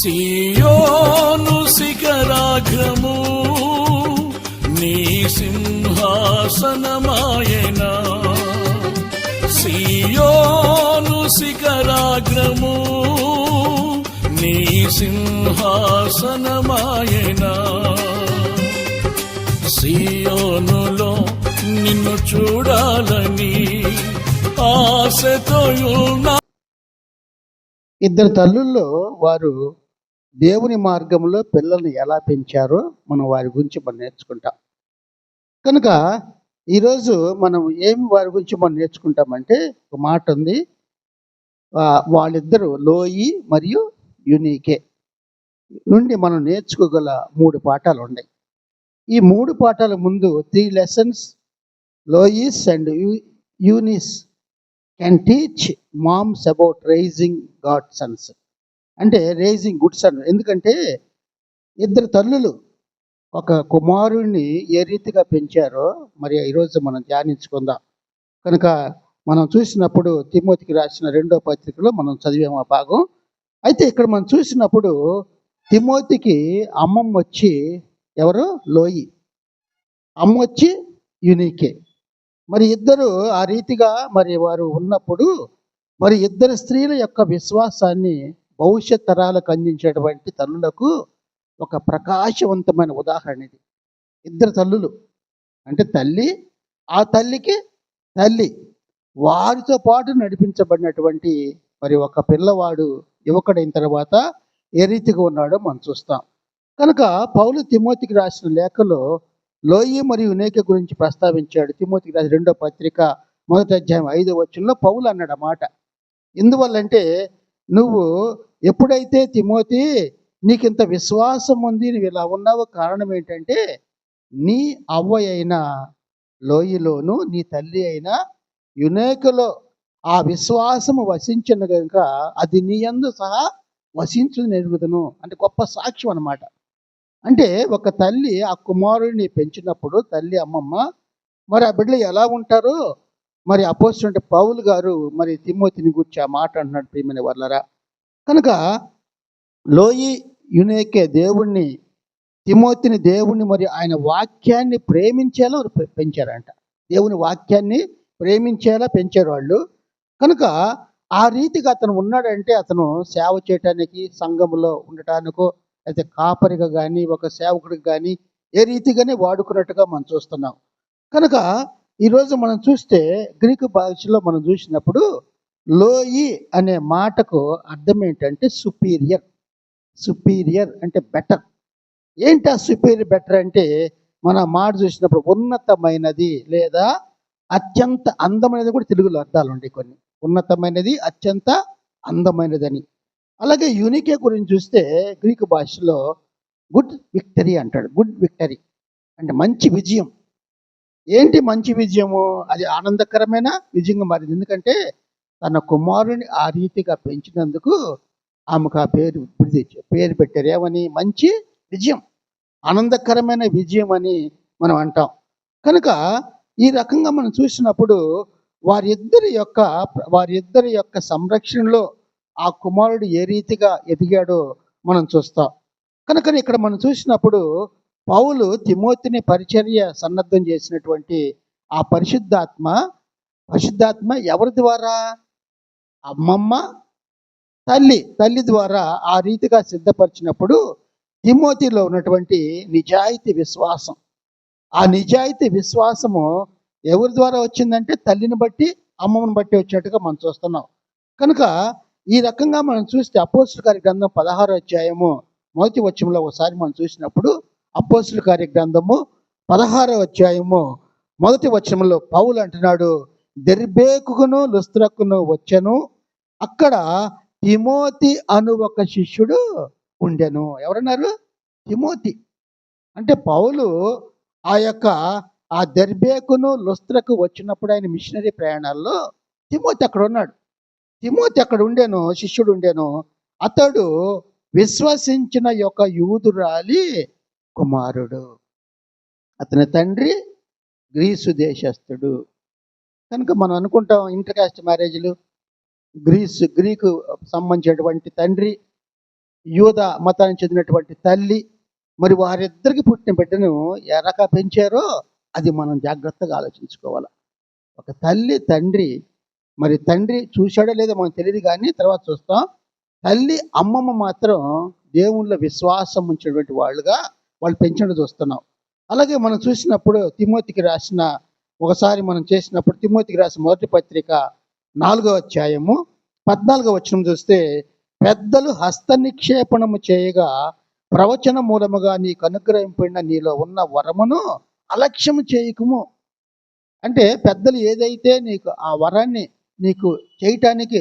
సియోను శిఖరాగ్రము నీ సింహాసనమాయనా, సియోను శిఖరాగ్రము నీ సింహాసనమాయనా, సియోనులో నిన్ను చూడాలని ఆశతో ఉన్నా. ఇద్దరు తల్లుల్లో వారు దేవుని మార్గంలో పిల్లల్ని ఎలా పెంచారో మనం వారి గురించి మనం నేర్చుకుంటాం. కనుక ఈరోజు మనం ఏమి వారి గురించి మనం నేర్చుకుంటామంటే, ఒక మాట ఉంది, వాళ్ళిద్దరూ లోయి మరియు యూనికే నుండి మనం నేర్చుకోగల 3 పాఠాలు ఉన్నాయి. ఈ 3 పాఠాల ముందు 3 lessons Lois and Eunice can teach moms about raising god sons, అంటే రేజింగ్ గుడ్ సన్. ఎందుకంటే ఇద్దరు తల్లులు ఒక కుమారుణ్ణి ఏ రీతిగా పెంచారో మరి ఈరోజు మనం ధ్యానించుకుందాం. కనుక మనం చూసినప్పుడు తిమోతికి రాసిన 2వ పత్రికలో మనం చదివాము ఆ భాగం. అయితే ఇక్కడ మనం చూసినప్పుడు తిమోతికి అమ్మమ్మ వచ్చి ఎవరు? లోయి. అమ్మ వచ్చి యూనికే. మరి ఇద్దరు ఆ రీతిగా మరి వారు ఉన్నప్పుడు మరి ఇద్దరు స్త్రీల యొక్క విశ్వాసాన్ని భవిష్యత్ తరాలకు అందించేటువంటి తల్లులకు ఒక ప్రకాశవంతమైన ఉదాహరణ ఇది. ఇద్దరు తల్లులు అంటే తల్లి, ఆ తల్లికి తల్లి, వారితో పాటు నడిపించబడినటువంటి మరి ఒక పిల్లవాడు యువకుడైన తర్వాత ఏ రీతిగా ఉన్నాడో మనం చూస్తాం. కనుక పౌలు తిమోతికి రాసిన లేఖలో లోయి మరియు యూనికే గురించి ప్రస్తావించాడు. తిమోతికి రాసిన 2వ పత్రిక 1వ అధ్యాయం 5వ వచనంలో పౌలు అన్నాడు అన్నమాట. ఎందువల్లంటే, నువ్వు ఎప్పుడైతే తిమోతి నీకింత విశ్వాసం ఉంది, నువ్వు ఇలా ఉన్నావో కారణం ఏంటంటే, నీ అవ్వ అయిన లోయలోను నీ తల్లి అయిన యూనికేలో ఆ విశ్వాసము వసించిన కనుక అది నీ యందు సహా వసించుని ఎరుగుదును. అంటే గొప్ప సాక్ష్యం అన్నమాట. అంటే ఒక తల్లి ఆ కుమారుడిని పెంచినప్పుడు, తల్లి అమ్మమ్మ, మరి ఆ బిడ్డలు ఎలా ఉంటారో మరి అపోస్తలుడైన పౌలు గారు మరి తిమోతిని గురించి ఆ మాట అంటున్నాడు. ప్రియమైన వాళ్ళరా, కనుక లోయి యూనికే దేవుణ్ణి, తిమోతిని దేవుణ్ణి మరి ఆయన వాక్యాన్ని ప్రేమించేలా పెంచారంట. దేవుని వాక్యాన్ని ప్రేమించేలా పెంచారు వాళ్ళు. కనుక ఆ రీతిగా అతను ఉన్నాడంటే అతను సేవ చేయటానికి, సంఘములో ఉండటానికో, అయితే కాపరిగా కానీ ఒక సేవకుడికి కానీ ఏ రీతిగానే వాడుకున్నట్టుగా మనం చూస్తున్నాం. కనుక ఈరోజు మనం చూస్తే గ్రీకు భాషలో మనం చూసినప్పుడు లోయి అనే మాటకు అర్థం ఏంటంటే సుపీరియర్. సుపీరియర్ అంటే బెటర్. ఏంటి ఆ సుపీరియర్ బెటర్ అంటే, మన మాట చూసినప్పుడు ఉన్నతమైనది లేదా అత్యంత అందమైనది కూడా తెలుగులో అర్థాలు ఉంటాయి కొన్ని. ఉన్నతమైనది, అత్యంత అందమైనదని. అలాగే యూనికే గురించి చూస్తే గ్రీకు భాషలో గుడ్ విక్టరీ అంటాడు. గుడ్ విక్టరీ అంటే మంచి విజయం. ఏంటి మంచి విజయము? అది ఆనందకరమైన విజయంగా మారింది. ఎందుకంటే తన కుమారుని ఆ రీతిగా పెంచినందుకు ఆమెకు ఆ పేరు పెట్టారు. ఏమని? మంచి విజయం, ఆనందకరమైన విజయం అని మనం అంటాం. కనుక ఈ రకంగా మనం చూసినప్పుడు వారిద్దరి యొక్క సంరక్షణలో ఆ కుమారుడు ఏ రీతిగా ఎదిగాడో మనం చూస్తాం. కనుక ఇక్కడ మనం చూసినప్పుడు పౌలు తిమోతిని పరిచర్య సన్నద్ధం చేసినటువంటి ఆ పరిశుద్ధాత్మ ఎవరి ద్వారా? అమ్మమ్మ, తల్లి ద్వారా ఆ రీతిగా సిద్ధపరిచినప్పుడు తిమోతిలో ఉన్నటువంటి నిజాయితీ విశ్వాసం, ఆ నిజాయితీ విశ్వాసము ఎవరి ద్వారా వచ్చిందంటే తల్లిని బట్టి, అమ్మమ్మని బట్టి వచ్చినట్టుగా మనం చూస్తున్నాం. కనుక ఈ రకంగా మనం చూస్తే అపోస్తలుల కార్య గ్రంథం 16వ అధ్యాయము 1వ వచనంలో ఒకసారి మనం చూసినప్పుడు, అపోస్తలుల కార్య గ్రంథము 16వ అధ్యాయము 1వ వచనంలో పౌలు అంటున్నాడు, దెర్బేకును లుస్త్రకును వచ్చెను, అక్కడ తిమోతి అను ఒక శిష్యుడు ఉండెను. ఎవరన్నారు? తిమోతి. అంటే పౌలు ఆ దెర్బేకును లుస్త్రకు వచ్చినప్పుడు ఆయన మిషనరీ ప్రయాణాల్లో తిమోతి అక్కడ ఉన్నాడు. తిమోతి అక్కడ ఉండేను, శిష్యుడు ఉండేను. అతడు విశ్వసించిన యొక్క యూదురాలి కుమారుడు. అతని తండ్రి గ్రీసు దేశస్థుడు. కనుక మనం అనుకుంటాం ఇంటర్ కాస్ట్ మ్యారేజ్లు, గ్రీకు సంబంధించినటువంటి తండ్రి, యూద మతానికి చెందినటువంటి తల్లి, మరి వారిద్దరికి పుట్టిన బిడ్డను ఏ రకంగా పెంచారో అది మనం జాగ్రత్తగా ఆలోచించుకోవాలి. ఒక తల్లి తండ్రి, మరి తండ్రి చూశాడో లేదో మనకు తెలియదు కానీ తర్వాత చూస్తాం. తల్లి అమ్మమ్మ మాత్రం దేవుళ్ళ విశ్వాసం ఉంచినటువంటి వాళ్ళుగా వాళ్ళు పెంచడం చూస్తున్నాం. అలాగే మనం చూసినప్పుడు తిమోతికి రాసిన ఒకసారి మనం చేసినప్పుడు తిమోతికి రాసిన మొదటి పత్రిక 4వ అధ్యాయము 14వ వచనం చూస్తే, పెద్దలు హస్త నిక్షేపణము చేయగా ప్రవచన మూలముగా నీకు అనుగ్రహింపడిన నీలో ఉన్న వరమును అలక్ష్యము చేయకుము. అంటే పెద్దలు ఏదైతే నీకు ఆ వరాన్ని నీకు చేయటానికి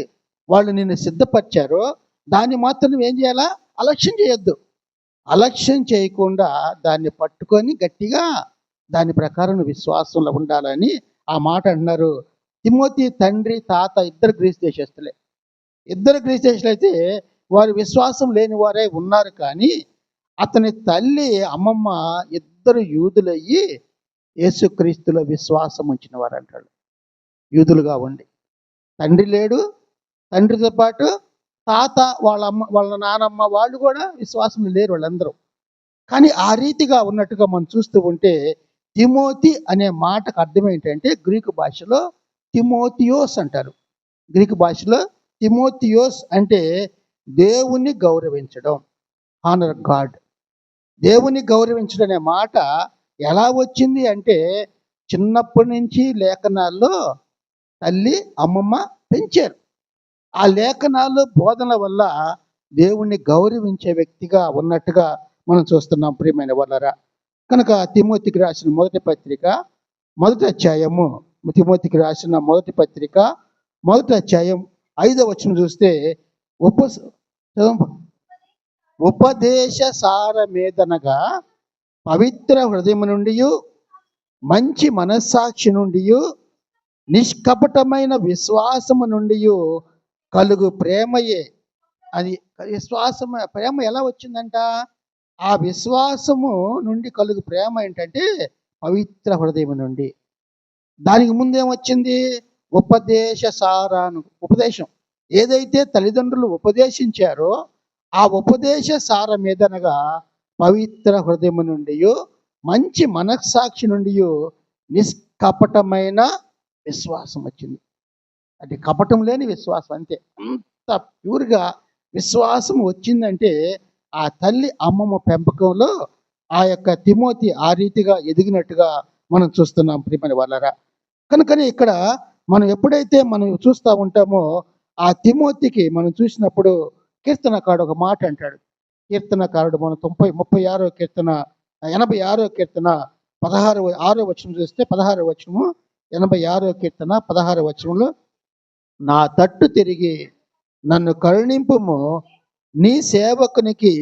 వాళ్ళు నిన్ను సిద్ధపరిచారో దాన్ని మాత్రం నువ్వేం చేయాలా? అలక్ష్యం చేయొద్దు. అలక్ష్యం చేయకుండా దాన్ని పట్టుకొని గట్టిగా దాని ప్రకారం విశ్వాసంలో ఉండాలని ఆ మాట అంటున్నారు. తిమోతి తండ్రి తాత ఇద్దరు గ్రీసు దేశస్తులే. ఇద్దరు గ్రీసు దేశస్తులు అయితే వారు విశ్వాసం లేని వారే ఉన్నారు. కానీ అతని తల్లి అమ్మమ్మ ఇద్దరు యూదులయ్యి యేసుక్రీస్తులో విశ్వాసం ఉంచిన వారు అంటాడు. యూదులుగా ఉండి తండ్రి లేడు, తండ్రితో పాటు తాత వాళ్ళ నానమ్మ వాళ్ళు కూడా విశ్వాసం లేరు వాళ్ళందరూ. కానీ ఆ రీతిగా ఉన్నట్టుగా మనం చూస్తూ ఉంటే తిమోతి అనే మాటకు అర్థం ఏంటంటే గ్రీకు భాషలో తిమోతియోస్ అంటారు. గ్రీకు భాషలో తిమోతియోస్ అంటే దేవుణ్ణి గౌరవించడం, హానర్ గాడ్. దేవుని గౌరవించడం అనే మాట ఎలా వచ్చింది అంటే చిన్నప్పటి నుంచి లేఖనాల్లో తల్లి అమ్మమ్మ పెంచారు. ఆ లేఖనాలు బోధన వల్ల దేవుణ్ణి గౌరవించే వ్యక్తిగా ఉన్నట్టుగా మనం చూస్తున్నాం ప్రియమైన వాళ్ళరా. కనుక తిమోతికి రాసిన మొదటి పత్రిక మొదటి అధ్యాయము, తిమోతికి రాసిన మొదటి పత్రిక మొదటి అధ్యాయం 5వ వచనం చూస్తే ఉపదేశ సారమేదనగా పవిత్ర హృదయం నుండి, మంచి మనస్సాక్షి నుండి, నిష్కపటమైన విశ్వాసము నుండి కలుగు ప్రేమయే. అది ప్రేమ ఎలా వచ్చిందంట? ఆ విశ్వాసము నుండి కలుగు ప్రేమ ఏంటంటే పవిత్ర హృదయం నుండి. దానికి ముందేమొచ్చింది? ఉపదేశ సారాను. ఉపదేశం ఏదైతే తల్లిదండ్రులు ఉపదేశించారో ఆ ఉపదేశ సారం ఏదనగా పవిత్ర హృదయం నుండి, మంచి మనస్సాక్షి నుండి, నిష్కపటమైన విశ్వాసం వచ్చింది. అంటే కపటం లేని విశ్వాసం, అంతే. అంత ప్యూర్గా విశ్వాసం వచ్చిందంటే ఆ తల్లి అమ్మమ్మ పెంపకంలో ఆ యొక్క తిమోతి ఆ రీతిగా ఎదిగినట్టుగా మనం చూస్తున్నాం ప్రియమైన వాళ్ళరా. కనుకనే ఇక్కడ మనం ఎప్పుడైతే మనం చూస్తూ ఉంటామో ఆ తిమోతికి మనం చూసినప్పుడు కీర్తనకారుడు ఒక మాట అంటాడు. కీర్తనకారుడు మన 36వ కీర్తన 86వ కీర్తన 6వ వచనం చూస్తే 16వ వచనము 86వ కీర్తన 16వ వచనంలో, నా తట్టు తిరిగి నన్ను కరుణింపుము, నీ సేవకునికి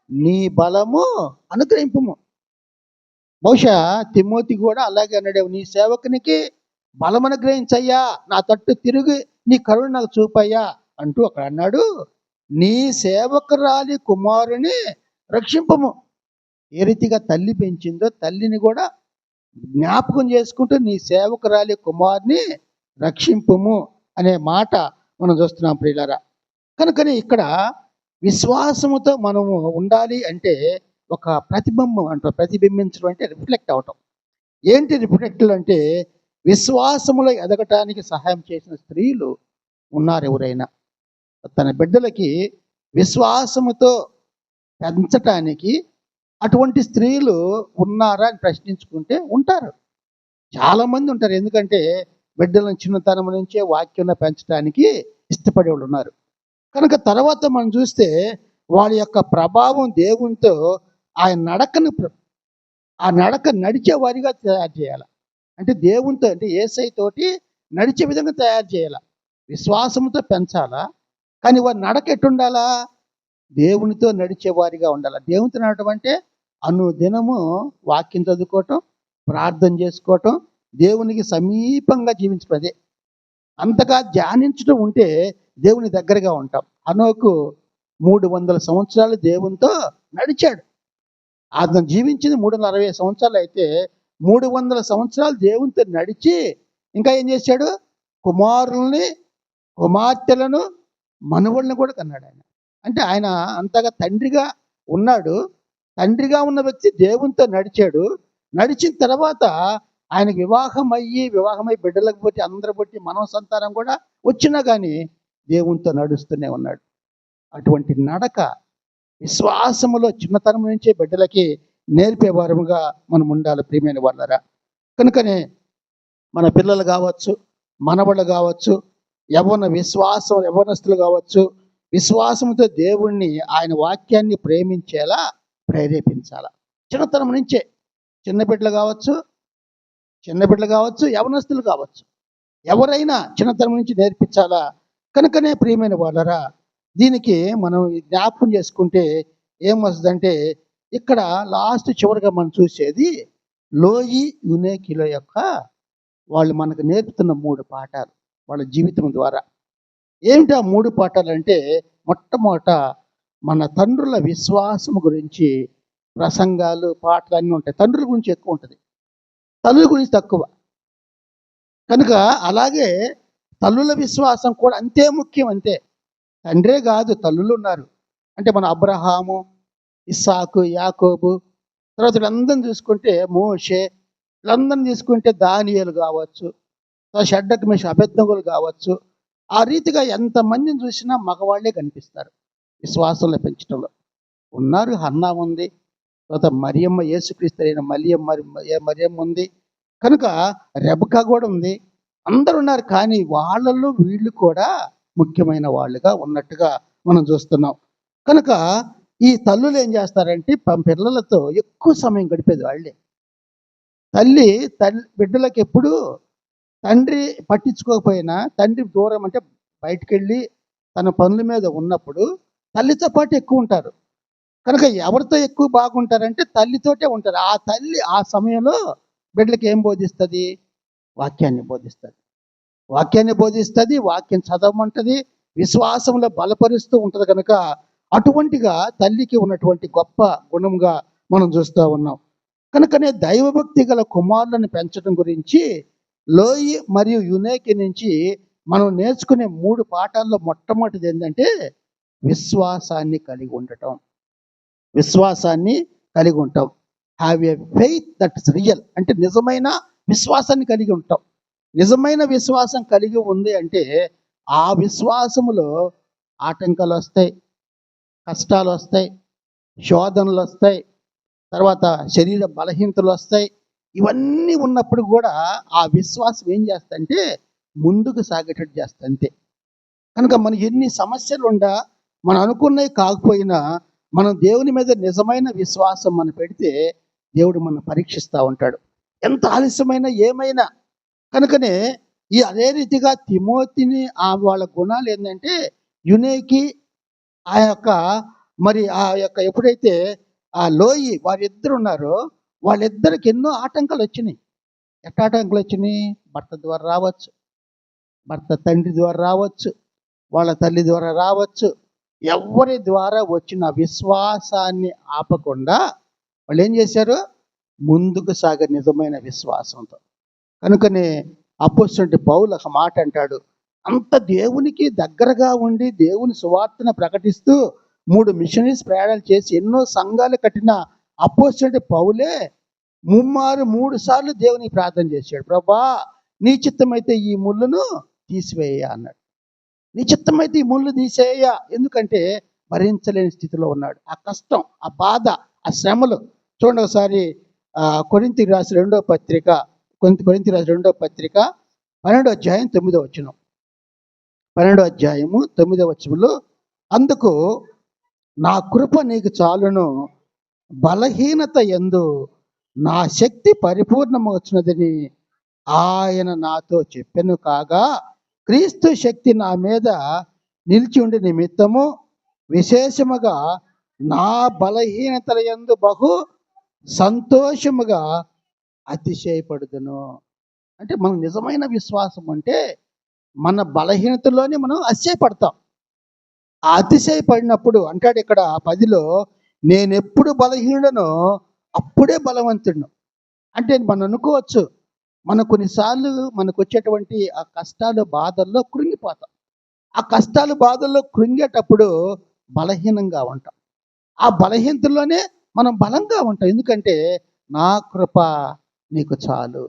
నీ బలము అనుగ్రహింపుము. బహుశా తిమోతి కూడా అలాగే అన్నాడు, నీ సేవకునికి బలం అనుగ్రహించయ్యా, నా తట్టు తిరిగి నీ కరుణ నాకు చూపయ్యా అంటూ అక్కడ అన్నాడు. నీ సేవకురాలి కుమారుని రక్షింపము. ఏ రీతిగా తల్లి పెంచిందో తల్లిని కూడా జ్ఞాపకం చేసుకుంటూ నీ సేవకురాలి కుమారుని రక్షింపము అనే మాట మనం చూస్తున్నాం ప్రియులారా. కనుకని ఇక్కడ విశ్వాసముతో మనము ఉండాలి అంటే ఒక ప్రతిబింబం అంటారు. ప్రతిబింబించడం అంటే రిఫ్లెక్ట్ అవటం. ఏంటి రిఫ్లెక్ట్లు అంటే విశ్వాసములో ఎదగటానికి సహాయం చేసిన స్త్రీలు ఉన్నారు. ఎవరైనా తన బిడ్డలకి విశ్వాసముతో పెంచటానికి అటువంటి స్త్రీలు ఉన్నారా అని ప్రశ్నించుకుంటే ఉంటారు. చాలామంది ఉంటారు. ఎందుకంటే బిడ్డలను చిన్నతనం నుంచే వాక్యంలో పెంచడానికి ఇష్టపడే వాళ్ళు ఉన్నారు. కనుక తర్వాత మనం చూస్తే వాళ్ళ యొక్క ప్రభావం దేవునితో ఆ నడక నడిచే వారిగా తయారు చేయాలి. అంటే దేవునితో, అంటే యేసయ్యతోటి నడిచే విధంగా తయారు చేయాలి. విశ్వాసంతో పెంచాలా, కానీ వారి నడక ఎట్టుండాలా? దేవునితో నడిచే వారిగా ఉండాలి. దేవునితో నడవటం అంటే అనుదినము వాక్యం చదువుకోవటం, ప్రార్థన చేసుకోవటం, దేవునికి సమీపంగా జీవించడం. అదే అంతగా ధ్యానించడం ఉంటే దేవుని దగ్గరగా ఉంటాం. హనోకు 300 సంవత్సరాలు దేవునితో నడిచాడు. అతను జీవించింది 360 సంవత్సరాలు అయితే 300 సంవత్సరాలు దేవునితో నడిచి ఇంకా ఏం చేశాడు? కుమారుల్ని, కుమార్తెలను, మనవళ్ళని కూడా కన్నాడు ఆయన. అంటే ఆయన అంతగా తండ్రిగా ఉన్నాడు. తండ్రిగా ఉన్న వ్యక్తి దేవునితో నడిచాడు. నడిచిన తర్వాత ఆయనకు వివాహమై బిడ్డలకు బట్టి అందరూ బట్టి మనవ సంతానం కూడా వచ్చినా కానీ దేవునితో నడుస్తూనే ఉన్నాడు. అటువంటి నడక విశ్వాసములో చిన్నతనం నుంచే బిడ్డలకి నేర్పేవారముగా మనం ఉండాలి ప్రియమైన వాళ్ళరా. కనుకనే మన పిల్లలు కావచ్చు, మనవళ్ళు కావచ్చు, యవ్వనస్తులు కావచ్చు, విశ్వాసంతో దేవుణ్ణి ఆయన వాక్యాన్ని ప్రేమించేలా ప్రేరేపించాల. చిన్నతనం నుంచే చిన్నబిడ్డలు కావచ్చు, యవ్వనస్తులు కావచ్చు, ఎవరైనా చిన్నతనం నుంచి నేర్పించాలా. కనుకనే ప్రియమైన వాళ్ళరా, దీనికి మనం జ్ఞాపకం చేసుకుంటే ఏమొస్తుందంటే, ఇక్కడ లాస్ట్ చివరిగా మనం చూసేది లోయి యునేకిల యొక్క వాళ్ళు మనకు నేర్పుతున్న 3 పాఠాలు వాళ్ళ జీవితం ద్వారా. ఏమిటి ఆ 3 పాఠాలు అంటే, మొట్టమొదట మన తండ్రుల విశ్వాసం గురించి ప్రసంగాలు, పాటలు అన్నీ ఉంటాయి. తండ్రుల గురించి ఎక్కువ ఉంటుంది, తల్లుల గురించి తక్కువ. కనుక అలాగే తల్లుల విశ్వాసం కూడా అంతే ముఖ్యం. అంతే, తండ్రే కాదు తల్లులు ఉన్నారు. అంటే మన అబ్రహాము, ఇస్సాకు, యాకోబు, తర్వాత వీళ్ళందరిని చూసుకుంటే మోషే, వీళ్ళందరిని తీసుకుంటే దానియేలు కావచ్చు, షడ్డక్ మేషక్ అబేద్నెగోలు కావచ్చు. ఆ రీతిగా ఎంతమందిని చూసినా మగవాళ్లే కనిపిస్తారు విశ్వాసంలో పెంచడంలో. ఉన్నారు, హన్నా ఉంది, తర్వాత మరియమ్మ, యేసుక్రీస్తు అయిన మరియమ్మ ఉంది, కనుక రెబకా కూడా ఉంది. అందరు ఉన్నారు, కానీ వాళ్ళల్లో వీళ్ళు కూడా ముఖ్యమైన వాళ్ళుగా ఉన్నట్టుగా మనం చూస్తున్నాం. కనుక ఈ తల్లులు ఏం చేస్తారంటే పిల్లలతో ఎక్కువ సమయం గడిపేది వాళ్ళే. తల్లి బిడ్డలకు ఎప్పుడు తండ్రి పట్టించుకోకపోయినా, తండ్రి దూరం అంటే బయటికి వెళ్ళి తన పనుల మీద ఉన్నప్పుడు తల్లితో పాటు ఎక్కువ ఉంటారు. కనుక ఎవరితో ఎక్కువ బాగుంటారంటే తల్లితోటే ఉంటారు. ఆ తల్లి ఆ సమయంలో బిడ్డలకి ఏం బోధిస్తుంది? వాక్యాన్ని బోధిస్తుంది, వాక్యం చదవమంటది, విశ్వాసంలో బలపరుస్తూ ఉంటుంది. కనుక అటువంటిగా తల్లికి ఉన్నటువంటి గొప్ప గుణంగా మనం చూస్తూ ఉన్నాం. కనుకనే దైవభక్తి గల కుమారులను పెంచడం గురించి లోయి మరియు యునేకి నుంచి మనం నేర్చుకునే 3 పాఠాల్లో మొట్టమొదటిది ఏంటంటే విశ్వాసాన్ని కలిగి ఉంటాం. Have a faith that is real, అంటే నిజమైన విశ్వాసాన్ని కలిగి ఉంటాం. నిజమైన విశ్వాసం కలిగి ఉంది అంటే ఆ విశ్వాసములో ఆటంకాలు వస్తాయి, కష్టాలు వస్తాయి, శోధనలు వస్తాయి, తర్వాత శరీర బలహీనతలు వస్తాయి. ఇవన్నీ ఉన్నప్పుడు కూడా ఆ విశ్వాసం ఏం చేస్తుందంటే ముందుకు సాగేటట్టు చేస్తుంది, అంతే. కనుక మనకి ఎన్ని సమస్యలు ఉండా, మనం అనుకున్నవి కాకపోయినా, మనం దేవుని మీద నిజమైన విశ్వాసం మనం పెడితే దేవుడు మనం పరీక్షిస్తూ ఉంటాడు, ఎంత ఆలస్యమైనా ఏమైనా. కనుకనే అదే రీతిగా తిమోతిని వాళ్ళ గుణాలు ఏంటంటే యునేకి ఆ యొక్క ఎప్పుడైతే ఆ లోయి వారిద్దరు ఉన్నారో వాళ్ళిద్దరికి ఎన్నో ఆటంకాలు వచ్చినాయి. ఎట్లా ఆటంకాలు వచ్చినాయి? భర్త ద్వారా రావచ్చు, భర్త తండ్రి ద్వారా రావచ్చు, వాళ్ళ తల్లి ద్వారా రావచ్చు. ఎవరి ద్వారా వచ్చిన విశ్వాసాన్ని ఆపకుండా వాళ్ళు ఏం చేశారు? ముందుకు సాగే నిజమైన విశ్వాసంతో. కనుకనే అపోస్తలుడైన పౌలు ఒక మాట అంటాడు, అంత దేవునికి దగ్గరగా ఉండి దేవుని సువార్తను ప్రకటిస్తూ 3 మిషనరీస్ ప్రయాణాలు చేసి ఎన్నో సంఘాలు కట్టిన అపోస్తలుడైన పౌలే 3 సార్లు దేవునికి ప్రార్థన చేశాడు, ప్రభా నీ చిత్తమైతే ఈ ముళ్ళును తీసివేయ అన్నాడు. నీ చిత్తమైతే ఈ ముళ్ళు తీసేయ, ఎందుకంటే భరించలేని స్థితిలో ఉన్నాడు. ఆ కష్టం, ఆ బాధ, ఆ శ్రమలు చూడండి. ఒకసారి కొరింథీయులకు రాసిన 2వ పత్రిక 12వ అధ్యాయం 9వ వచనం. 12వ అధ్యాయము 9వ వచనంలో, అందుకు నా కృప నీకు చాలును, బలహీనత యందు నా శక్తి పరిపూర్ణమవుతున్నదని ఆయన నాతో చెప్పెను కాగా, క్రీస్తు శక్తి నా మీద నిలిచి ఉండే నిమిత్తము విశేషముగా నా బలహీనతల యందు బహు సంతోషముగా అతిశయపడుదును. అంటే మనం నిజమైన విశ్వాసం అంటే మన బలహీనతలోనే మనం అతిశయపడతాం. ఆ అతిశయపడినప్పుడు అంటాడు ఇక్కడ 10లో, నేనెప్పుడు బలహీనుడనో అప్పుడే బలవంతుడును. అంటే మనం అనుకోవచ్చు, మన కొన్నిసార్లు మనకు వచ్చేటువంటి ఆ కష్టాలు బాధల్లో కృంగిపోతాం. ఆ కష్టాలు బాధల్లో కృంగేటప్పుడు బలహీనంగా ఉంటాం. ఆ బలహీనతలోనే మనం బలంగా ఉంటాం. ఎందుకంటే నా కృప నీకు చాలు.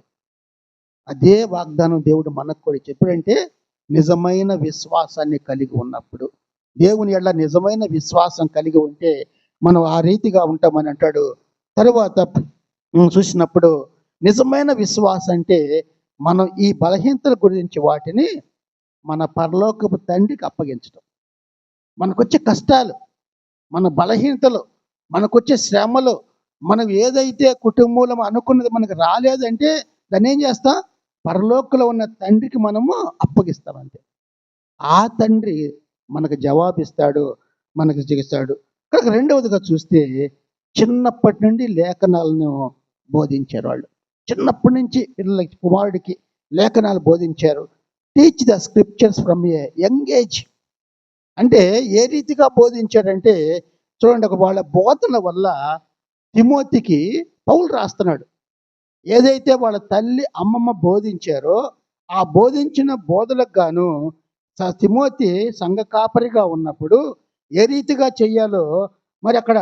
అదే వాగ్దానం దేవుడు మనకు కూడా ఎప్పుడంటే నిజమైన విశ్వాసాన్ని కలిగి ఉన్నప్పుడు. దేవుని యెడల నిజమైన విశ్వాసం కలిగి ఉంటే మనం ఆ రీతిగా ఉంటామని అంటాడు. తరువాత చూసినప్పుడు నిజమైన విశ్వాసం అంటే మనం ఈ బలహీనతల గురించి వాటిని మన పరలోకపు తండ్రికి అప్పగించడం. మనకొచ్చే కష్టాలు, మన బలహీనతలు, మనకొచ్చే శ్రమలు, మనం ఏదైతే కుటుంబంలో అనుకున్నది మనకు రాలేదంటే దాన్ని ఏం చేస్తాం? పరలోకంలో ఉన్న తండ్రికి మనము అప్పగిస్తాం అంతే. ఆ తండ్రి మనకు జవాబిస్తాడు, మనకు చేస్తాడు. కనుక రెండవదిగా చూస్తే చిన్నప్పటి నుండి లేఖనాలను బోధించారు వాళ్ళు. చిన్నప్పటి నుంచి పిల్లలకి, కుమారుడికి లేఖనాలు బోధించారు. Teach the scriptures from A young age. అంటే ఏ రీతిగా బోధించారంటే చూడండి, వాళ్ళ బోధన వల్ల తిమోతికి పౌలు రాస్తున్నాడు. ఏదైతే వాళ్ళ తల్లి అమ్మమ్మ బోధించారో ఆ బోధించిన బోధలకు గాను తిమోతి సంఘ కాపరిగా ఉన్నప్పుడు ఏ రీతిగా చెయ్యాలో మరి అక్కడ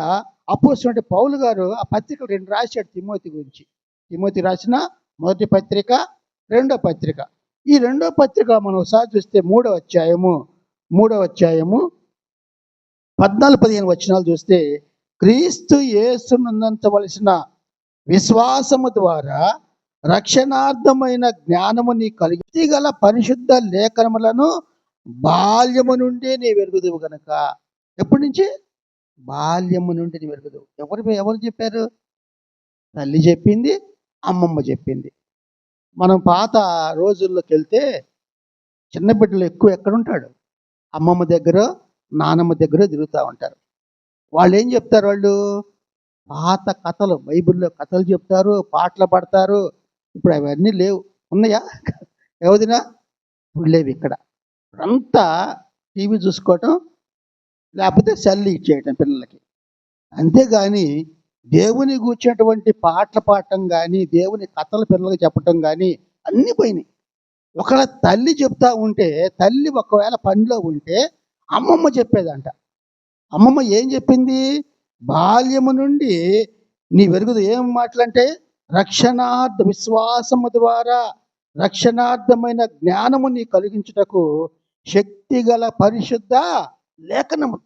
అపోస్తలుడైన పౌలు గారు ఆ పత్రికలు 2 రాశాడు తిమోతి గురించి. తిమోతి రాసిన మొదటి పత్రిక, రెండో పత్రిక. ఈ రెండో పత్రిక మనం ఒకసారి చూస్తే 3వ అధ్యాయము 14-15 వచనాలు చూస్తే, క్రీస్తు యేసునందుంచవలసిన విశ్వాసము ద్వారా రక్షణార్థమైన జ్ఞానము నీ కలిగి గల పరిశుద్ధ లేఖనములను బాల్యము నుండి నీ వెరుగుదువు గనక. ఎప్పటి నుంచి? బాల్యము నుండి నీ వెరుగుదువు. ఎవరు చెప్పారు? తల్లి చెప్పింది, అమ్మమ్మ చెప్పింది. మనం పాత రోజుల్లోకి వెళ్తే చిన్న బిడ్డలు ఎక్కువ ఎక్కడుంటాడు? అమ్మమ్మ దగ్గర, నానమ్మ దగ్గర తిరుగుతూ ఉంటారు. వాళ్ళు ఏం చెప్తారు? వాళ్ళు పాత కథలు, బైబిల్లో కథలు చెప్తారు, పాటలు పాడతారు. ఇప్పుడు అవన్నీ లేవు. ఉన్నాయా? ఎవదినా? ఇప్పుడు లేవు. ఇక్కడ అంతా టీవీ చూసుకోవటం, లేకపోతే సెల్ ఇచ్చేయటం పిల్లలకి. అంతేగాని దేవుని కూర్చున్నటువంటి పాటలు పాడటం కానీ, దేవుని కథలు పిల్లలకి చెప్పటం కానీ అన్నీ పోయినాయి. ఒకవేళ తల్లి చెప్తా ఉంటే, తల్లి ఒకవేళ పనిలో ఉంటే అమ్మమ్మ చెప్పేదంట. అమ్మమ్మ ఏం చెప్పింది? బాల్యము నుండి నీ వెరుగుదు. ఏం మాటలంటే రక్షణార్థ విశ్వాసము ద్వారా రక్షణార్థమైన జ్ఞానము నీ కలిగించుటకు శక్తిగల పరిశుద్ధ లేఖనము.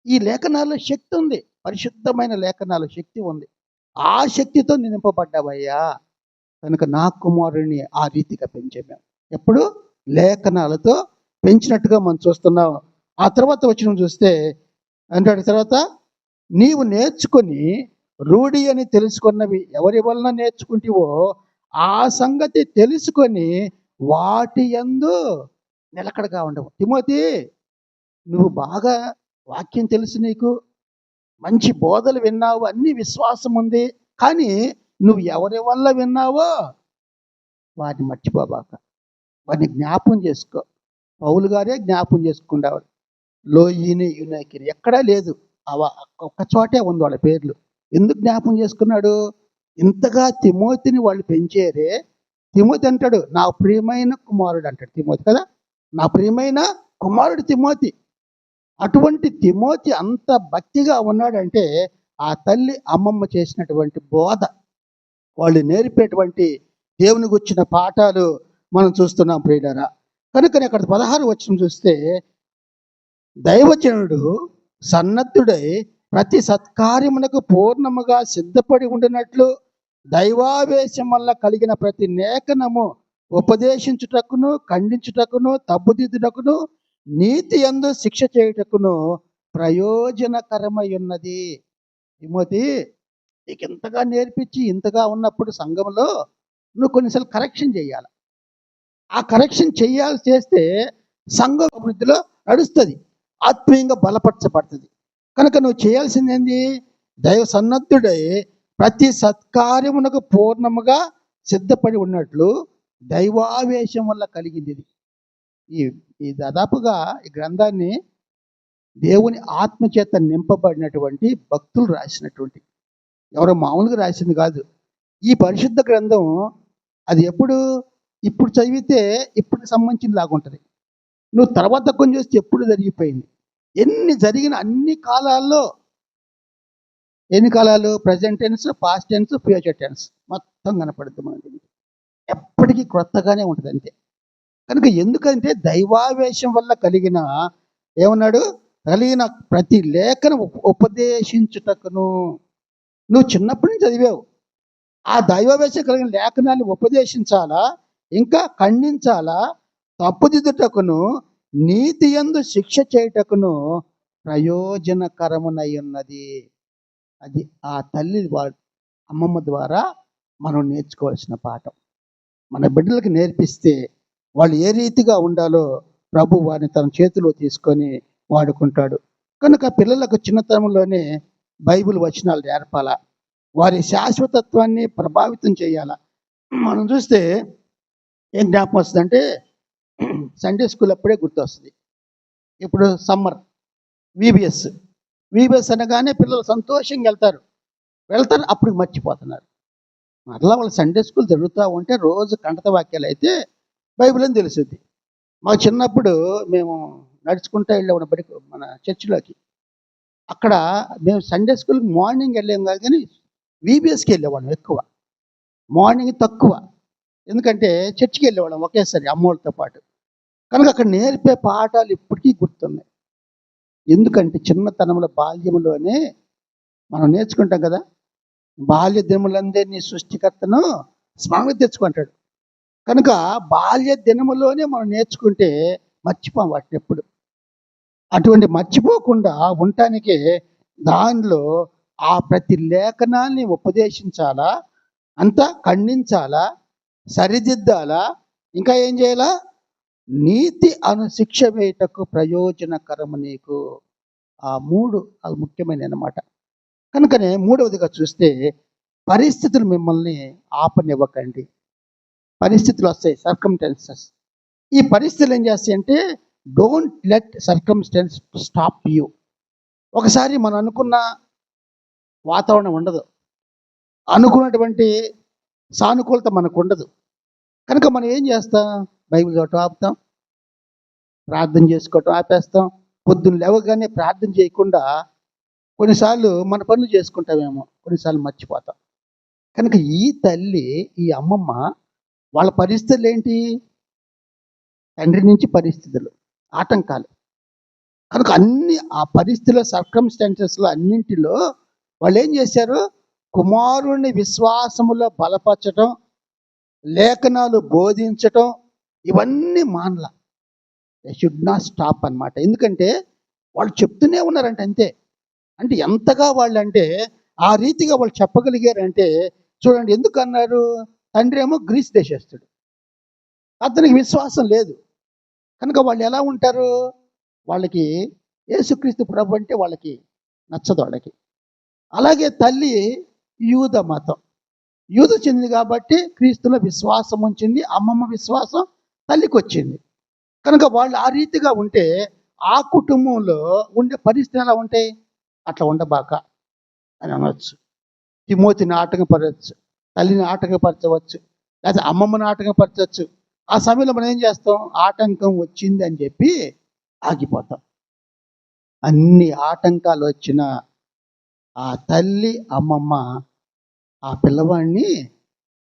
ఈ లేఖనాల్లో శక్తి ఉంది. పరిశుద్ధమైన లేఖనాలు శక్తి ఉంది. ఆ శక్తితో నింపబడ్డావయ్యా. కనుక నా కుమారుడిని ఆ రీతిగా పెంచాం మేము. ఎప్పుడు? లేఖనాలతో పెంచినట్టుగా మనం చూస్తున్నాం. ఆ తర్వాత వచ్చిన చూస్తే అంటాడు, తర్వాత నీవు నేర్చుకొని రూఢి అని తెలుసుకున్నవి ఎవరి వలన నేర్చుకుంటావో ఆ సంగతి తెలుసుకొని వాటి యందు నిలకడగా ఉండవు. తిమోతి, నువ్వు బాగా వాక్యం తెలుసు, నీకు మంచి బోధలు విన్నావు, అన్ని విశ్వాసం ఉంది. కానీ నువ్వు ఎవరి వల్ల విన్నావో వాటిని మర్చిపోబాక, వాటిని జ్ఞాపం చేసుకో. పౌలు గారే జ్ఞాపం చేసుకునేవాడు. లోయిని యునైకిని ఎక్కడా లేదు, ఒక్క చోటే ఉంది వాళ్ళ పేర్లు. ఎందుకు జ్ఞాపం చేసుకున్నాడు? ఇంతగా తిమోతిని వాళ్ళు పెంచారే. తిమోతి అంటాడు, నా ప్రియమైన కుమారుడు అంటాడు తిమోతి కదా, నా ప్రియమైన కుమారుడు తిమోతి. అటువంటి తిమోతి అంత భక్తిగా ఉన్నాడంటే ఆ తల్లి అమ్మమ్మ చేసినటువంటి బోధ, వాళ్ళు నేర్పేటువంటి దేవుని గుర్చిన పాఠాలు మనం చూస్తున్నాం ప్రియులారా. కనుకనే అక్కడ 16 వచనం చూస్తే, దైవజనుడు సన్నద్ధుడై ప్రతి సత్కార్యమునకు పూర్ణముగా సిద్ధపడి ఉండినట్లు దైవావేశం వల్ల కలిగిన ప్రతి లేఖనము ఉపదేశించుటకును, ఖండించుటకును, తప్పుదిద్దుటకును, నీతి యందు శిక్ష చేయుటకును ప్రయోజనకరమై ఉన్నది. తిమోతి, నీకు ఇంతగా నేర్పించి ఇంతగా ఉన్నప్పుడు సంఘంలో నువ్వు కొన్నిసార్లు కరెక్షన్ చేయాలి. ఆ కరెక్షన్ చేస్తే సంఘం అభివృద్ధిలో నడుస్తుంది, ఆత్మీయంగా బలపరచబడుతుంది. కనుక నువ్వు చేయాల్సింది ఏంది? దైవ సన్నద్ధుడై ప్రతి సత్కార్యమునకు పూర్ణముగా సిద్ధపడి ఉన్నట్లు దైవావేశం వల్ల కలిగింది. ఈ దాదాపుగా ఈ గ్రంథాన్ని దేవుని ఆత్మచేత నింపబడినటువంటి భక్తులు రాసినటువంటి, ఎవరో మామూలుగా రాసింది కాదు. ఈ పరిశుద్ధ గ్రంథం అది ఇప్పుడు చదివితే ఇప్పుడు సంబంధించిన లాగా ఉంటుంది. నువ్వు తర్వాత కొంచెం చూస్తే ఎప్పుడు జరిగిపోయింది. ఎన్ని జరిగిన అన్ని కాలాల్లో, ఎన్ని కాలాలు? Present tense, past tense, future tense మొత్తం కనపడుతుంది మనకి. ఎప్పటికీ క్రొత్తగానే ఉంటుంది అంతే. కనుక ఎందుకంటే దైవావేశం వల్ల కలిగిన, ఏమన్నాడు, కలిగిన ప్రతి లేఖను ఉపదేశించుటకును. నువ్వు చిన్నప్పటి నుంచి చదివావు, ఆ దైవావేశం కలిగిన లేఖనాన్ని ఉపదేశించాలా, ఇంకా ఖండించాలా, తప్పుదిద్దుటకును, నీతి యందు శిక్ష చేయుటకును ప్రయోజనకరమునై ఉన్నది. అది ఆ తల్లి అమ్మమ్మ ద్వారా మనం నేర్చుకోవాల్సిన పాఠం. మన బిడ్డలకు నేర్పిస్తే వాళ్ళు ఏ రీతిగా ఉండాలో ప్రభు వారిని తన చేతిలో తీసుకొని వాడుకుంటాడు. కనుక పిల్లలకు చిన్నతనంలోనే బైబిల్ వచనాలు నేర్పాలా, వారి శాశ్వతత్వాన్ని ప్రభావితం చేయాలా. మనం చూస్తే ఏం జ్ఞాపకం వస్తుందంటే, సండే స్కూల్ అప్పుడే గుర్తొస్తుంది. ఇప్పుడు సమ్మర్ విబిఎస్ అనగానే పిల్లలు సంతోషంగా వెళ్తారు, అప్పుడు మర్చిపోతున్నారు. మరలా వాళ్ళు సండే స్కూల్ జరుగుతూ ఉంటే రోజు కంటత వాక్యాలు అయితే బైబిల్ అని తెలుస్తుంది. మా చిన్నప్పుడు మేము నడుచుకుంటూ వెళ్ళేవాడు బడికి, మన చర్చిలోకి. అక్కడ మేము సండే స్కూల్కి మార్నింగ్ వెళ్ళాము కాదు, కానీ విబిఎస్కి వెళ్ళేవాళ్ళం ఎక్కువ. మార్నింగ్ తక్కువ, ఎందుకంటే చర్చికి వెళ్ళేవాళ్ళం ఒకేసారి అమ్మోళ్ళతో పాటు. కనుక అక్కడ నేర్పే పాఠాలు ఇప్పటికీ గుర్తున్నాయి. ఎందుకంటే చిన్నతనంలో, బాల్యంలోనే మనం నేర్చుకుంటాం కదా, బాల్య దినములందే నీ సృష్టికర్తను స్మరణ తెచ్చుకుంటాడు. కనుక బాల్య దినములోనే మనం నేర్చుకుంటే మర్చిపోం వాటిని ఎప్పుడు. అటువంటి మర్చిపోకుండా ఉండటానికి దానిలో ఆ ప్రతి లేఖనాన్ని ఉపదేశించాలా, అంతా ఖండించాలా, సరిదిద్దాలా, ఇంకా ఏం చేయాలా, నీతి అను శిక్ష వేయటకు ప్రయోజనకరము నీకు. ఆ మూడు అది ముఖ్యమైన అన్నమాట. కనుకనే మూడవదిగా చూస్తే, పరిస్థితులు మిమ్మల్ని ఆపనివ్వకండి. పరిస్థితులు వస్తాయి, సర్కమ్స్టాన్సెస్. ఈ పరిస్థితులు ఏం చేస్తాయి అంటే, don't let circumstances stop you. ఒకసారి మనం అనుకున్న వాతావరణం ఉండదు, అనుకున్నటువంటి సానుకూలత మనకు ఉండదు. కనుక మనం ఏం చేస్తాం, బైబిల్ చదవటం ఆపుతాం, ప్రార్థన చేసుకోవటం ఆపేస్తాం. పొద్దున్న లేవగానే ప్రార్థన చేయకుండా కొన్నిసార్లు మన పనులు చేసుకుంటామేమో, కొన్నిసార్లు మర్చిపోతాం. కనుక ఈ తల్లి, ఈ అమ్మమ్మ, వాళ్ళ పరిస్థితులు ఏంటి? తండ్రి నుంచి పరిస్థితులు, ఆటంకాలు. కనుక అన్ని ఆ పరిస్థితుల సర్కమ్స్టాన్సెస్లో అన్నింటిలో వాళ్ళు ఏం చేశారు, కుమారుణ్ణి విశ్వాసములో బలపరచటం, లేఖనాలు బోధించటం, ఇవన్నీ మానల. దే షుడ్ నాట్ స్టాప్ అన్నమాట. ఎందుకంటే వాళ్ళు చెప్తూనే ఉన్నారంట అంతే. అంటే ఎంతగా వాళ్ళు అంటే ఆ రీతిగా వాళ్ళు చెప్పగలిగారంటే చూడండి. ఎందుకు అన్నారు, తండ్రి ఏమో గ్రీస్ దేశస్తుడు, అతనికి విశ్వాసం లేదు. కనుక వాళ్ళు ఎలా ఉంటారు, వాళ్ళకి యేసుక్రీస్తు ప్రభు అంటే వాళ్ళకి నచ్చదు వాళ్ళకి. అలాగే తల్లి యూద మతం, యూద చెందింది కాబట్టి క్రీస్తులో విశ్వాసం ఉంచింది. అమ్మమ్మ విశ్వాసం తల్లికి వచ్చింది. కనుక వాళ్ళు ఆ రీతిగా ఉంటే ఆ కుటుంబంలో ఉండే పరిస్థితులు ఎలా ఉంటాయి, అట్లా ఉండబాక అని అనవచ్చు. తిమోతిని ఆటంకపరచవచ్చు, తల్లిని ఆటంకపరచవచ్చు, లేకపోతే అమ్మమ్మని ఆటంకపరచవచ్చు. ఆ సమయంలో మనం ఏం చేస్తాం, ఆటంకం వచ్చింది అని చెప్పి ఆగిపోతాం. అన్ని ఆటంకాలు వచ్చిన ఆ తల్లి అమ్మమ్మ ఆ పిల్లవాడిని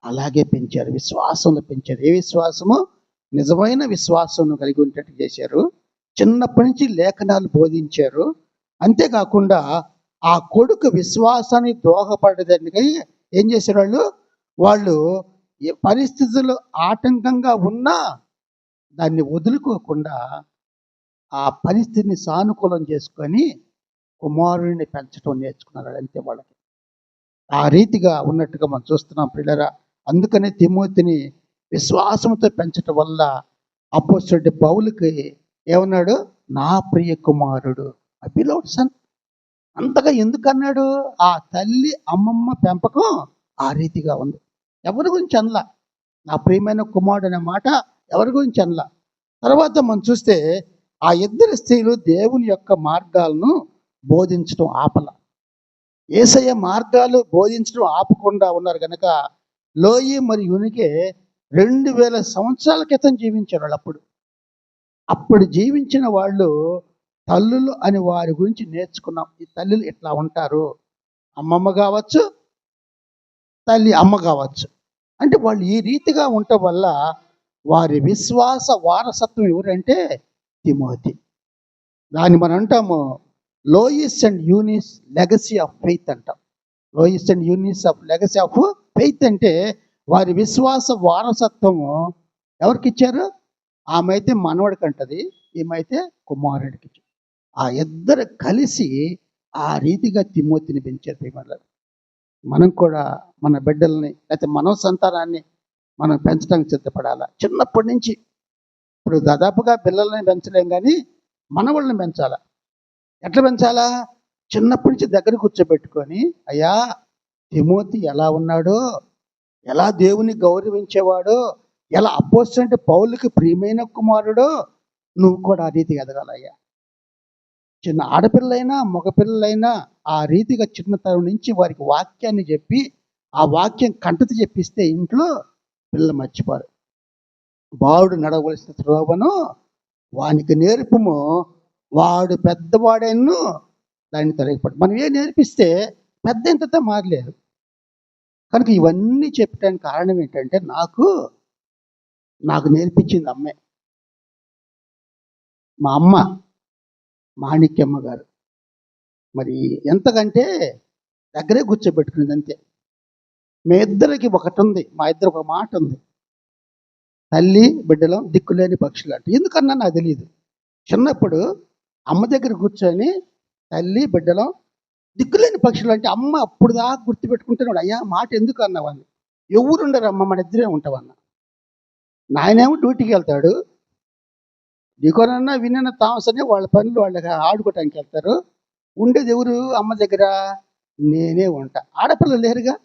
అలాగే పెంచారు, విశ్వాసంలో పెంచారు. ఏ విశ్వాసము? నిజమైన విశ్వాసం కలిగి ఉండేట్టు చేశారు. చిన్నప్పటి నుంచి లేఖనాలు బోధించారు. అంతేకాకుండా ఆ కొడుకు విశ్వాసాన్ని దోహపడేదానికి ఏం చేశారు వాళ్ళు పరిస్థితులు ఆటంకంగా ఉన్నా దాన్ని వదులుకోకుండా ఆ పరిస్థితిని సానుకూలం చేసుకొని కుమారుడిని పెంచడం నేర్చుకున్నారు అంతే వాళ్ళకి. ఆ రీతిగా ఉన్నట్టుగా మనం చూస్తున్నాం పిల్లరా. అందుకనే తిమోతిని విశ్వాసంతో పెంచడం వల్ల అపోస్తలుడు పౌలుకి ఏమన్నాడు, నా ప్రియ కుమారుడు, బిలోవ్డ్ సన్. అంతగా ఎందుకు అన్నాడు, ఆ తల్లి అమ్మమ్మ పెంపకం ఆ రీతిగా ఉంది. ఎవరి గురించి అనలా, నా ప్రియమైన కుమారుడు అనే మాట ఎవరి గురించి అనలా. తర్వాత మనం చూస్తే ఆ ఇద్దరు స్త్రీలు దేవుని యొక్క మార్గాలను బోధించడం ఆపల. యేసయ్య మార్గాలు బోధించడం ఆపకుండా ఉన్నారు కనుక లోయి మరియు యూనికే 2000 సంవత్సరాల క్రితం జీవించారు వాళ్ళు. అప్పుడు జీవించిన వాళ్ళు తల్లులు అని వారి గురించి నేర్చుకున్నాం. ఈ తల్లులు ఇట్లా ఉంటారు. అమ్మమ్మ కావచ్చు, తల్లి అమ్మ కావచ్చు. అంటే వాళ్ళు ఈ రీతిగా ఉండటం వల్ల వారి విశ్వాస వారసత్వం ఎవరంటే తిమోతి. దాన్ని మనం అంటాము Lois and Eunice legacy of faith అంటాం. Lois and Eunice of legacy of faith అంటే వారి విశ్వాస వారసత్వము ఎవరికి ఇచ్చారు? ఆమె అయితే మనవడికి అంటది, ఈమెయితే కుమారుడికి. ఆ ఇద్దరు కలిసి ఆ రీతిగా తిమోతిని పెంచారు. ప్రియమైన మనం కూడా మన బిడ్డల్ని లేకపోతే మన సంతానాన్ని మనం పెంచడానికి సిద్ధపడాలా చిన్నప్పటి నుంచి. ఇప్పుడు దాదాపుగా పిల్లల్ని పెంచలేం, కానీ మనవాళ్ళని పెంచాలా. ఎట్లా పెంచాలా? చిన్నప్పటి నుంచి దగ్గర కూర్చోబెట్టుకొని, అయ్యా తిమోతి ఎలా ఉన్నాడో, ఎలా దేవుని గౌరవించేవాడో, ఎలా అపోస్తలుడైన పౌలుకి ప్రియమైన కుమారుడో నువ్వు కూడా ఆ రీతిగా ఎదగాలయ్యా. చిన్న ఆడపిల్లలైనా మగపిల్లలైనా ఆ రీతిగా చిన్నతనం నుంచి వారికి వాక్యాన్ని చెప్పి ఆ వాక్యం కంటతి చెప్పిస్తే ఇంట్లో పిల్లలు మర్చిపోరు. బావుడు నడవలసిన త్రోవను వానికి నేర్పుము, వాడు పెద్దవాడైను దాన్ని తొలగిపడు. మనం ఏం నేర్పిస్తే పెద్ద ఇంతతో మారలేరు. కనుక ఇవన్నీ చెప్పడానికి కారణం ఏంటంటే నాకు నేర్పించింది అమ్మే. మా అమ్మ మాణిక్యమ్మ గారు. మరి ఎంతకంటే దగ్గరే కూర్చోబెట్టుకునేది అంతే. మీ ఇద్దరికి ఒకటి ఉంది, మా ఇద్దరు ఒక మాట ఉంది, తల్లి బిడ్డలో దిక్కులేని పక్షులు అంటే. ఎందుకన్నా నాకు తెలియదు. చిన్నప్పుడు అమ్మ దగ్గర కూర్చొని తల్లి బిడ్డలో దిక్కులేని పక్షులు అంటే అమ్మ అప్పుడు దాకా గుర్తుపెట్టుకుంటున్నాడు. అయ్యా మాట ఎందుకు అన్నావని. ఎవరుండరు అమ్మ, మన ఇద్దరే ఉంటామన్న. నాయనేమో డ్యూటీకి వెళ్తాడు, దిగునన్నా విన్న థామస్ అని వాళ్ళ పనులు వాళ్ళకి ఆడుకోవటానికి వెళ్తారు. ఉండేది ఎవరు అమ్మ దగ్గర? నేనే ఉంటా. ఆడపిల్లలు లేరుగా,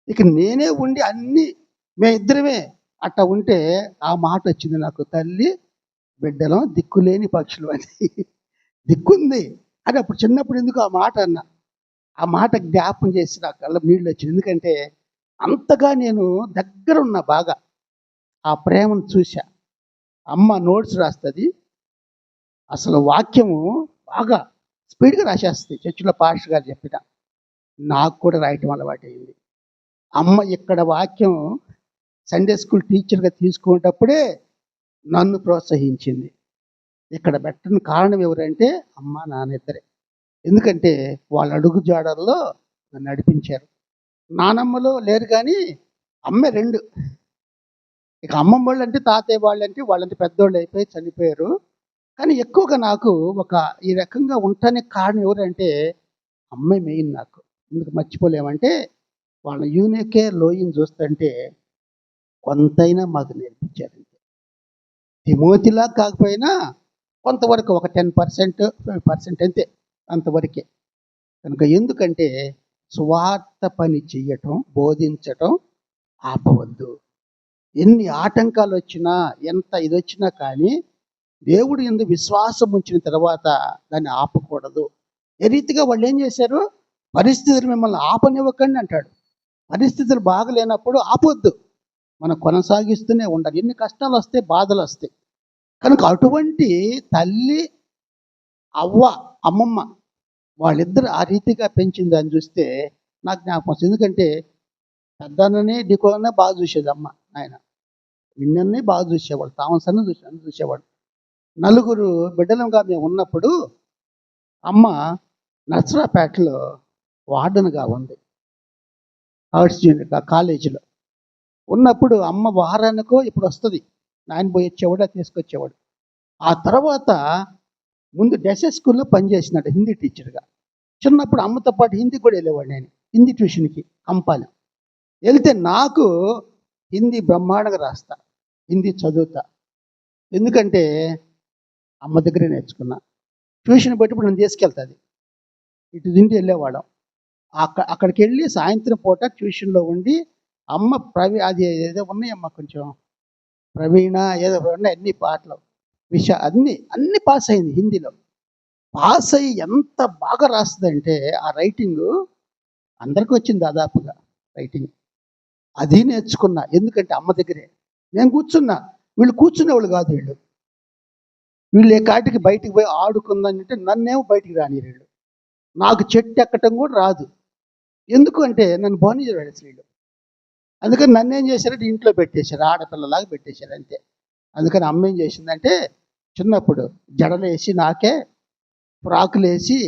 ఇక నేనే ఉండి అన్నీ ఇద్దరమే అట్లా ఉంటే ఆ మాట వచ్చింది నాకు, తల్లి బిడ్డలో దిక్కులేని పక్షులు అని. దిక్కుంది అని అప్పుడు చిన్నప్పుడు ఎందుకు ఆ మాట అన్నా. ఆ మాట జ్ఞాపం చేసి నా కళ్ళ నీళ్ళు వచ్చింది. ఎందుకంటే అంతగా నేను దగ్గరున్నా, బాగా ఆ ప్రేమను చూసా. అమ్మ నోట్స్ రాస్తుంది, అసలు వాక్యము బాగా స్పీడ్గా రాసేస్తుంది. చర్చిలో పాస్టర్ గారు చెప్పిన నాకు కూడా రాయటం అలవాటు అయింది. అమ్మ ఇక్కడ వాక్యం సండే స్కూల్ టీచర్గా తీసుకునేటప్పుడే నన్ను ప్రోత్సహించింది. ఇక్కడ పెట్టిన కారణం ఎవరంటే అమ్మ నాన్న ఇద్దరే. ఎందుకంటే వాళ్ళ అడుగు జాడల్లో నన్ను నడిపించారు. నానమ్మలో లేరు కానీ అమ్మే రెండు. ఇక అమ్మమ్మ వాళ్ళు అంటే తాతయ్య వాళ్ళు అంటే వాళ్ళంటే పెద్దోళ్ళు అయిపోయి చనిపోయారు. కానీ ఎక్కువగా నాకు ఈ రకంగా ఉండటానికి కారణం ఎవరంటే అమ్మే మెయిన్ నాకు. ఎందుకు మర్చిపోలేమంటే వాళ్ళ యూనికే లోయని చూస్తుంటే కొంతైనా మాకు నేర్పించారంటే. తిమోతిలా కాకపోయినా కొంతవరకు ఒక 10%, 5% అంతే, అంతవరకే. కనుక ఎందుకంటే స్వార్థ పని చెయ్యటం, బోధించటం ఆపవద్దు. ఎన్ని ఆటంకాలు వచ్చినా, ఎంత ఇది వచ్చినా కానీ దేవుడు యందు విశ్వాసం ఉంచిన తర్వాత దాన్ని ఆపకూడదు. ఏ రీతిగా వాళ్ళు ఏం చేశారు? పరిస్థితులు మిమ్మల్ని ఆపనివ్వకండి అంటాడు. పరిస్థితులు బాగలేనప్పుడు ఆపొద్దు, మనం కొనసాగిస్తూనే ఉండాలి. ఎన్ని కష్టాలు వస్తాయి, బాధలు వస్తాయి. కనుక అటువంటి తల్లి అవ్వ అమ్మమ్మ వాళ్ళిద్దరు ఆ రీతిగా పెంచిందని చూస్తే నాకు జ్ఞాపకం వస్తుంది. ఎందుకంటే పెద్దన్ననే డికోనే బాగా చూసేది అమ్మ. ఆయన విన్నన్ని బాగా చూసేవాడు, థామస్ అన్న చూసేవాడు. నలుగురు బిడ్డలుగా మేము ఉన్నప్పుడు అమ్మ నర్సరాపేటలో వార్డన్గా ఉంది, ఆర్ట్స్ జూనియర్ కాలేజీలో ఉన్నప్పుడు. అమ్మ వారానికో ఇప్పుడు వస్తుంది, నాయన పోయి వచ్చేవాడు, తీసుకొచ్చేవాడు. ఆ తర్వాత ముందు డెసెస్ స్కూల్లో పనిచేసినాడు హిందీ టీచర్గా. చిన్నప్పుడు అమ్మతో పాటు హిందీ కూడా వెళ్ళేవాడు నేను, హిందీ ట్యూషన్కి కంపాలి. వెళ్తే నాకు హిందీ బ్రహ్మాండంగా రాస్తా, హిందీ చదువుతా. ఎందుకంటే అమ్మ దగ్గరే నేర్చుకున్నా. ట్యూషన్ పెట్టినప్పుడు నన్ను తీసుకెళ్తుంది, ఇటు దిండి వెళ్ళేవాళ్ళం. అక్కడికి వెళ్ళి సాయంత్రం పూట ట్యూషన్లో ఉండి అమ్మ అది ఏదో ఉన్నాయమ్మ కొంచెం ప్రవీణ ఏదో ఉన్నాయి, అన్ని పాటలు అన్ని పాస్ అయింది. హిందీలో పాస్ అయ్యి ఎంత బాగా రాస్తుందంటే ఆ రైటింగ్ అందరికీ వచ్చింది దాదాపుగా రైటింగ్. అది నేర్చుకున్నా, ఎందుకంటే అమ్మ దగ్గరే నేను కూర్చున్నా. వీళ్ళు కూర్చునేవాళ్ళు కాదు, వీళ్ళు వీళ్ళు ఏ కాటికి బయటికి పోయి ఆడుకుందని అంటే నన్నేమో బయటికి రానిరు. నాకు చెట్టు ఎక్కటం కూడా రాదు. ఎందుకు అంటే నన్ను బానిజాడు వీళ్ళు. అందుకని నన్ను ఏం చేశారంటే ఇంట్లో పెట్టేశారు, ఆడపిల్లలాగా పెట్టేశారు అంతే. అందుకని అమ్మ ఏం చేసిందంటే చిన్నప్పుడు జడలేసి నాకే ఫ్రాకులు వేసి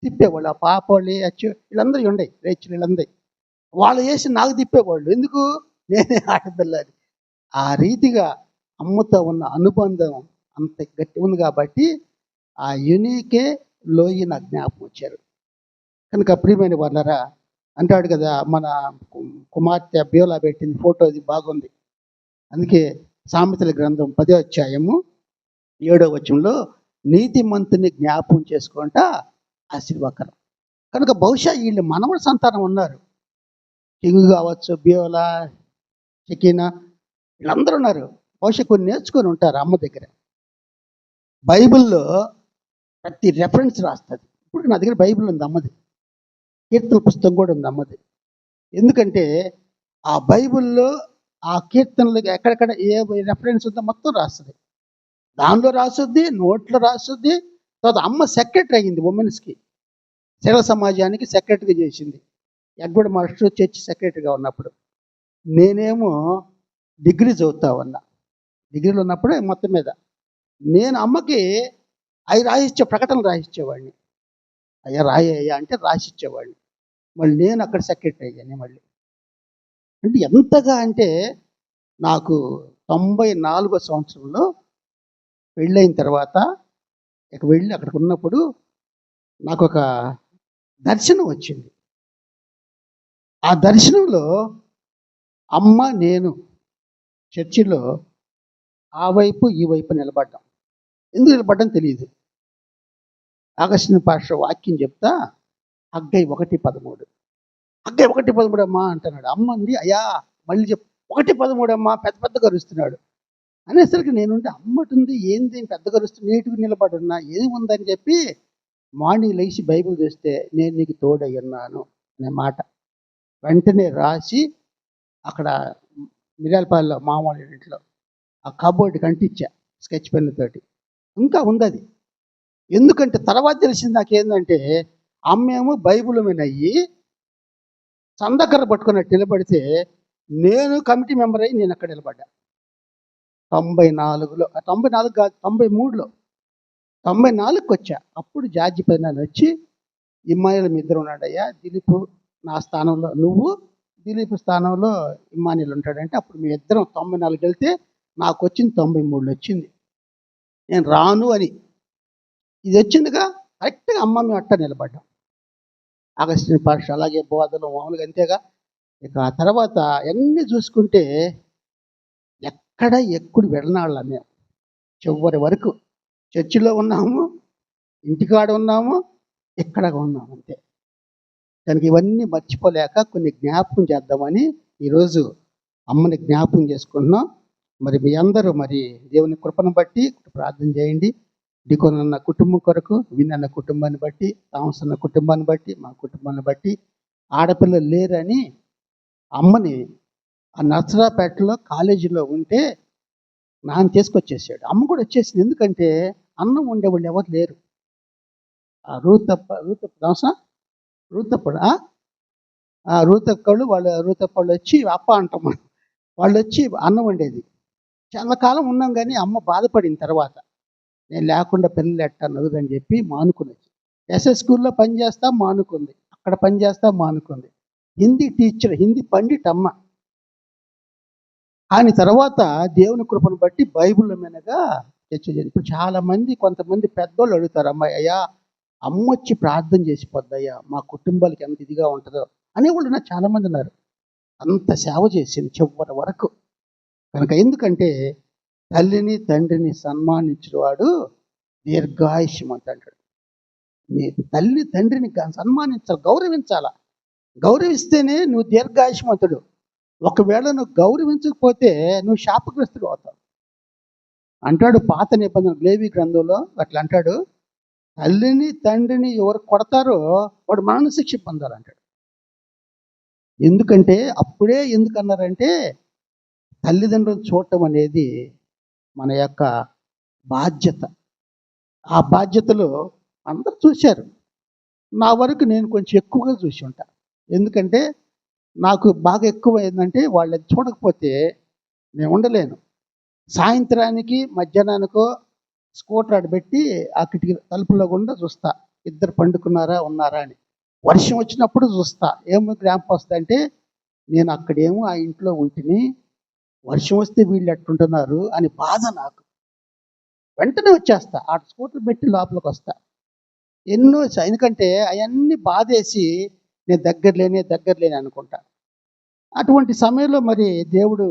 తిప్పేవాళ్ళు. ఆ పాప వాళ్ళు అచ్చు వీళ్ళందరూ ఉండే రేచులు వీళ్ళందరూ వాళ్ళు వేసి నాకు తిప్పేవాళ్ళు. ఎందుకు? నేనే ఆడపిల్లని. ఆ రీతిగా అమ్మతో ఉన్న అనుబంధం అంత గట్టి ఉంది కాబట్టి ఆ యునీకే లోయి నాకు జ్ఞాపకం వచ్చారు. కనుక ప్రియమైన వాళ్ళరా అంటాడు కదా, మన కుమార్తె బేలా పెట్టింది ఫోటో, అది బాగుంది. అందుకే సామెతల గ్రంథం 10వ అధ్యాయము 7వ వచనంలో నీతిమంతుని జ్ఞాపకం చేసుకుంటా ఆశీర్వాదకరం. కనుక బహుశా వీళ్ళు మనవడి సంతానం ఉన్నారు. కింగు కావచ్చు, బియోలా, చెకీనా, వీళ్ళందరూ ఉన్నారు. బహుశా కొన్ని నేర్చుకొని ఉంటారు అమ్మ దగ్గర. బైబిల్లో ప్రతి రెఫరెన్స్ రాస్తుంది. ఇప్పుడు నా దగ్గర బైబిల్ ఉంది అమ్మది, కీర్తన పుస్తకం కూడా ఉంది అమ్మది. ఎందుకంటే ఆ బైబిల్లో ఆ కీర్తనలకు ఎక్కడెక్కడ ఏ రెఫరెన్స్ ఉందో మొత్తం రాస్తుంది. దానిలో రాసుద్ది, నోట్లో రాసుద్ది. తర్వాత అమ్మ సెక్రటరీ అయ్యింది ఉమెన్స్కి, సేవ సమాజానికి సెక్రటరీగా చేసింది. ఎడ్వర్డ్ మాస్టర్ చర్చ్ సెక్రటరీగా ఉన్నప్పుడు. నేనేమో డిగ్రీ చదువుతా ఉన్నా. డిగ్రీలో ఉన్నప్పుడే మొత్తం మీద నేను అమ్మకి అవి ప్రకటనలు రాసిచ్చేవాడిని. అయ్యా రాయ్యా అంటే రాసిచ్చేవాడిని. మళ్ళీ నేను అక్కడ సెక్రటరీ అయ్యాను. మళ్ళీ అంటే ఎంతగా అంటే నాకు 94వ సంవత్సరంలో పెళ్ళైన తర్వాత ఇక వెళ్ళి అక్కడికి ఉన్నప్పుడు నాకు ఒక దర్శనం వచ్చింది. ఆ దర్శనంలో అమ్మ నేను చర్చిలో ఆ వైపు ఈ వైపు నిలబడ్డాం. ఎందుకు నిలబడ్డం తెలియదు. ఆగస్టిన్ పాస్టర్ వాక్యం చెప్తా, హగ్గై 1:13, హగ్గై 1:13 అమ్మా అంటున్నాడు. అమ్మ అంది, అయ్యా మళ్ళీ చెప్పు 1:13 అమ్మా, పెద్ద పెద్ద కరుస్తున్నాడు అనేసరికి నేనుంటే అమ్మటుంది ఏంది పెద్ద కరుస్తుంది, నీటికి నిలబడున్నా ఏముందని చెప్పి మార్నింగ్ లేచి బైబిల్ చూస్తే నేను నీకు తోడై ఉన్నాను అనే మాట వెంటనే రాసి అక్కడ మిర్యాలపాలెంలో మామూలు ఇంట్లో ఆ కబోర్డ్కి అంటించా స్కెచ్ పెన్నుతోటి. ఇంకా ఉంది అది. ఎందుకంటే తర్వాత తెలిసింది నాకేందంటే అమ్మేమో బైబిల్ మీద అయ్యి సందకర్ర పట్టుకున్నట్టు నిలబడితే నేను కమిటీ మెంబర్ అయ్యి నేను అక్కడ నిలబడ్డా. 94లో 94 కాదు 93లో 94కి వచ్చా. అప్పుడు జార్జి పెదనాన్న వచ్చి ఇమ్మానియల్ మీ ఇద్దరు ఉన్నాడయ్యా, దిలీప్ నా స్థానంలో నువ్వు, దిలీప్ స్థానంలో ఇమ్మానియల్ ఉంటాడంటే అప్పుడు మీ ఇద్దరం 94 వెళ్తే నాకు వచ్చింది 93లో వచ్చింది. నేను రాను అని ఇది వచ్చిందిగా కరెక్ట్గా అమ్మ మేము అట్ట నిలబడ్డాం. ఆగస్టిన్ పాస్టర్ అలాగే బోధలు మామూలుగా అంతేగా. ఇక ఆ తర్వాత అన్నీ చూసుకుంటే ఎక్కడ ఎప్పుడు వెళ్ళనాళ్ళ మేము చివరి వరకు చర్చిలో ఉన్నాము, ఇంటికాడ ఉన్నాము, ఎక్కడ ఉన్నాము అంతే. కనుక ఇవన్నీ మర్చిపోలేక కొన్ని జ్ఞాపకం చేద్దామని ఈరోజు అమ్మని జ్ఞాపకం చేసుకుంటున్నాం. మరి మీ అందరూ మరి దేవుని కృపను బట్టి ప్రార్థన చేయండి. డికోన్ అన్న కుటుంబం కొరకు, విన్న కుటుంబాన్ని బట్టి, థామస్ అన్న కుటుంబాన్ని బట్టి, మా కుటుంబాన్ని బట్టి, ఆడపిల్లలు లేరని అమ్మని ఆ నర్సరాపేటలో కాలేజీలో ఉంటే నాన్న తీసుకొచ్చేసాడు. అమ్మ కూడా వచ్చేసింది. ఎందుకంటే అన్నం ఉండేవాళ్ళు ఎవరు లేరు. రూతప్పళ్ళు వచ్చి అప్ప అంటాం వాళ్ళు వచ్చి అన్నం వండేది. చాలా కాలం ఉన్నాం కానీ అమ్మ బాధపడిన తర్వాత నేను లేకుండా పిల్లలు ఎట్టన్నదని చెప్పి మానుకున్నది. ఎస్ఎస్ స్కూల్లో పనిచేస్తా మానుకుంది, అక్కడ పనిచేస్తా మానుకుంది. హిందీ టీచర్, హిందీ పండిట్ అమ్మ. కానీ తర్వాత దేవుని కృపను బట్టి బైబిల్ మీదగా చర్చ. ఇప్పుడు చాలామంది కొంతమంది పెద్దోళ్ళు అడుగుతారు, అమ్మాయి అయ్యా అమ్మ వచ్చి ప్రార్థన చేసిపోద్దయ్యా మా కుటుంబాలకి ఎంత ఇదిగా ఉంటుందో అనేవాళ్ళు నాకు చాలామంది ఉన్నారు. అంత సేవ చేసింది చివరి వరకు. కనుక ఎందుకంటే తల్లిని తండ్రిని సన్మానించిన వాడు దీర్ఘాయుష్యమంత అంటాడు. నీ తల్లి తండ్రిని సన్మానించాలి, గౌరవించాల. గౌరవిస్తేనే నువ్వు దీర్ఘాయుష్మంతుడు. ఒకవేళ నువ్వు గౌరవించకపోతే నువ్వు శాపగ్రస్తుడు అవుతావు అంటాడు పాత నిబంధన లేవి గ్రంథంలో. అట్లా అంటాడు, తల్లిని తండ్రిని ఎవరు కొడతారో వాడు మరణశిక్ష పొందాలంటాడు. ఎందుకంటే అప్పుడే ఎందుకన్నారంటే తల్లిదండ్రులు చూడటం అనేది మన యొక్క బాధ్యత. ఆ బాధ్యతలు అందరూ చూశారు. నా వరకు నేను కొంచెం ఎక్కువగా చూసి ఉంటా. ఎందుకంటే నాకు బాగా ఎక్కువ ఏందంటే వాళ్ళది చూడకపోతే నేను ఉండలేను. సాయంత్రానికి, మధ్యాహ్నానికో స్కూటర్ ఆడబెట్టి ఆ కిటికీ తలుపులో గుండా చూస్తా. ఇద్దరు పండుకున్నారా, ఉన్నారా అని. వర్షం వచ్చినప్పుడు చూస్తా. ఏమో జ్ఞాపకం వస్తదంటే, నేను అక్కడేమో ఆ ఇంట్లో ఉంటిని. వర్షం వస్తే వీళ్ళు ఎట్టుంటున్నారు అని బాధ నాకు. వెంటనే వచ్చేస్తా. ఆ స్కూటర్ పెట్టి లోపలికొస్తా. ఎందుకంటే అయన్నీ బాధేసి నేను దగ్గర లేని అనుకుంటా. అటువంటి సమయంలో మరి దేవుడు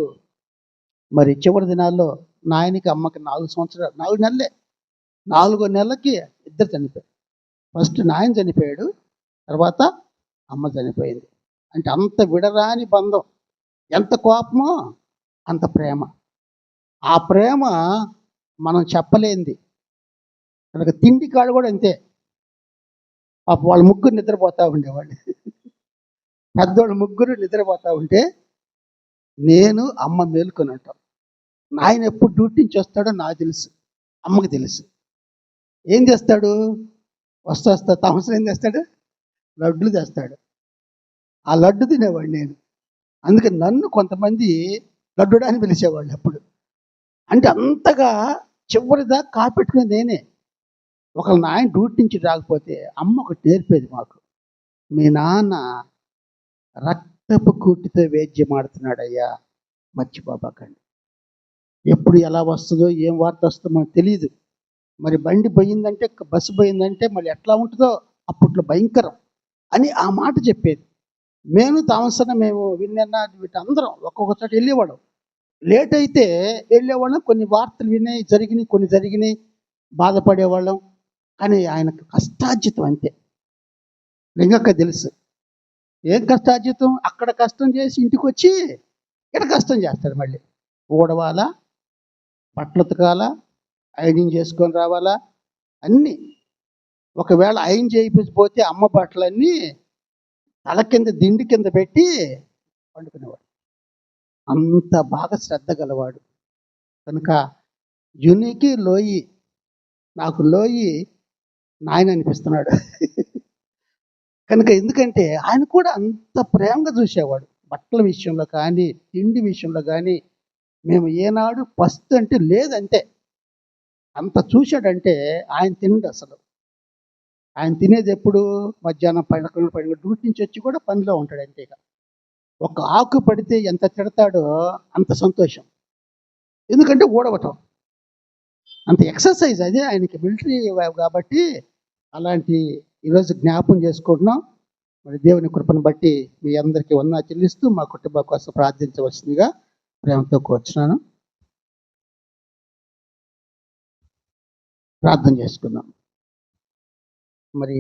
మరి చివరి దినాల్లో నాయనకి, అమ్మకి 4 సంవత్సరాలు 4 నెలలే. 4 నెలలకి ఇద్దరు చనిపోయారు. ఫస్ట్ నాయన చనిపోయాడు. తర్వాత అమ్మ చనిపోయింది. అంటే అంత విడరాని బంధం. ఎంత కోపమో అంత ప్రేమ. ఆ ప్రేమ మనం చెప్పలేనిది. కనుక తిండి కాడ కూడా అంతే. పాపం వాళ్ళు ముగ్గురు నిద్రపోతూ ఉండేవాళ్ళు. పెద్దోళ్ళు ముగ్గురు నిద్రపోతూ ఉంటే నేను, అమ్మ మేలుకొని ఉంటాం. నాయన ఎప్పుడు డ్యూటీ నుంచి వస్తాడో నాకు తెలుసు, అమ్మకి తెలుసు. ఏం చేస్తాడు? వస్తా తామసం ఏం చేస్తాడు? లడ్డులు తెస్తాడు. ఆ లడ్డు తినేవాడు నేను. అందుకని నన్ను కొంతమంది లడ్డుడా అని పిలిచేవాళ్ళు అప్పుడు. అంటే అంతగా చివరిదాకా కాపెట్టుకుని నేనే. ఒకళ్ళ నాయన డ్యూటీ నుంచి రాకపోతే అమ్మ ఒకటి నేర్పేది మాకు. మీ నాన్న రక్తపు కూటితో వేద్యం ఆడుతున్నాడయ్యా, మర్చిపోబాకండి. ఎప్పుడు ఎలా వస్తుందో, ఏం వార్త వస్తుందో మనకు తెలియదు. మరి బండి పోయిందంటే, బస్సు పోయిందంటే మళ్ళీ ఎట్లా ఉంటుందో అప్పట్లో భయంకరం అని ఆ మాట చెప్పేది. మేము విన్న వీటందరం ఒక్కొక్క చోట వెళ్ళేవాళ్ళం. లేట్ అయితే వెళ్ళేవాళ్ళం. కొన్ని వార్తలు జరిగినాయి, కొన్ని జరిగినాయి, బాధపడేవాళ్ళం. కానీ ఆయనకు కష్టార్జితం అంతే. లింగక్క తెలుసు ఏం కష్టార్జితం. అక్కడ కష్టం చేసి ఇంటికి వచ్చి ఇక్కడ కష్టం చేస్తాడు. మళ్ళీ ఊడవాలా, బట్టలు ఉతకాలా, ఐరన్ చేసుకొని రావాలా, అన్నీ. ఒకవేళ ఐరన్ చేయించకపోతే అమ్మ బట్టలన్నీ తల కింద దిండి కింద పెట్టి పండుకునేవాడు. అంత బాగా శ్రద్ధ గలవాడు. కనుక యునికి లోయి, నాకు లోయి నాయన అనిపిస్తున్నాడు. కనుక ఎందుకంటే ఆయన కూడా అంత ప్రేమగా చూసేవాడు. బట్టల విషయంలో కానీ, తిండి విషయంలో కానీ మేము ఏనాడు పస్తు అంటే లేదంటే అంత చూశాడంటే. ఆయన తిండు అసలు. ఆయన తినేది ఎప్పుడు? మధ్యాహ్నం 11 డ్యూటీ నుంచి వచ్చి కూడా పనిలో ఉంటాడు అంతే. ఇక ఒక ఆకు పడితే ఎంత తిడతాడో అంత సంతోషం. ఎందుకంటే ఊడవటం అంత ఎక్సర్సైజ్. అదే ఆయనకి మిలిటరీ కాబట్టి అలాంటి ఈరోజు జ్ఞాపం చేసుకుంటున్నాం. మరి దేవుని కృపను బట్టి మీ అందరికీ వందనాలు చెల్లిస్తూ మా కుటుంబం కోసం ప్రార్థించవలసిందిగా ప్రేమతో కోరుచున్నాను. ప్రార్థన చేసుకుందాం. మరి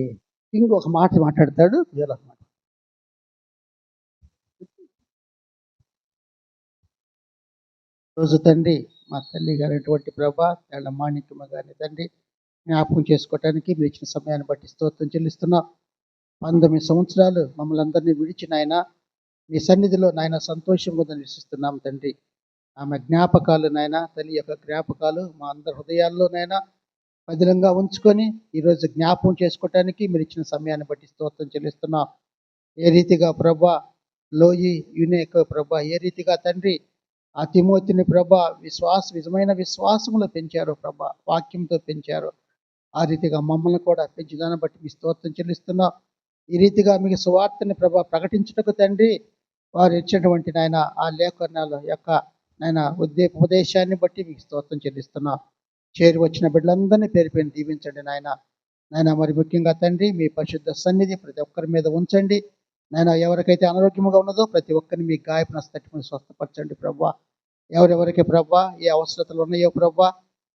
ఇంకొక మాట మాట్లాడతాడు. రోజు తండ్రి, మా తల్లి గారైనటువంటి ప్రభా వాళ్ళ మాణిక్యమ్మ గారిని తండ్రి జ్ఞాపకం చేసుకోవటానికి మీరు ఇచ్చిన సమయాన్ని బట్టి స్తోత్రం చెల్లిస్తున్నాం. 19 సంవత్సరాలు మమ్మల్ని అందరినీ విడిచి నాయన మీ సన్నిధిలో నాయన సంతోషంగా నివసిస్తున్నాం తండ్రి. ఆమె జ్ఞాపకాలు నాయన, తల్లి యొక్క జ్ఞాపకాలు మా అందరి హృదయాల్లో నాయన పదిలంగా ఉంచుకొని ఈరోజు జ్ఞాపకం చేసుకోవటానికి మీరు ఇచ్చిన సమయాన్ని బట్టి స్తోత్రం చెల్లిస్తున్నాం. ఏ రీతిగా ప్రభా లోయి యునేక ప్రభా, ఏ రీతిగా తండ్రి ఆ తిమోతిని ప్రభా నిజమైన విశ్వాసములో పెంచారు ప్రభా, వాక్యంతో పెంచారు. ఆ రీతిగా మమ్మల్ని కూడా పెంచుదాన్ని బట్టి మీ స్తోత్రం చెల్లిస్తున్నాం. ఈ రీతిగా మీకు సువార్తని ప్రభా ప్రకటించుటకు తండ్రి వారు ఇచ్చినటువంటి నాయన ఆ లేఖనాల యొక్క నాయన ఉపదేశాన్ని బట్టి మీకు స్తోత్రం చెల్లిస్తున్నాం. చేరి వచ్చిన బిడ్డలందరినీ పేరు పేరు దీవించండి నాయన. మరి ముఖ్యంగా తండ్రి మీ పరిశుద్ధ సన్నిధి ప్రతి ఒక్కరి మీద ఉంచండి నాయన. ఎవరికైతే అనారోగ్యంగా ఉన్నదో ప్రతి ఒక్కరిని మీ గాయపు తట్టుకుని స్వస్థపరచండి ప్రభా. ఎవరెవరికి ప్రభా ఏ అవసరతలు ఉన్నాయో ప్రభా,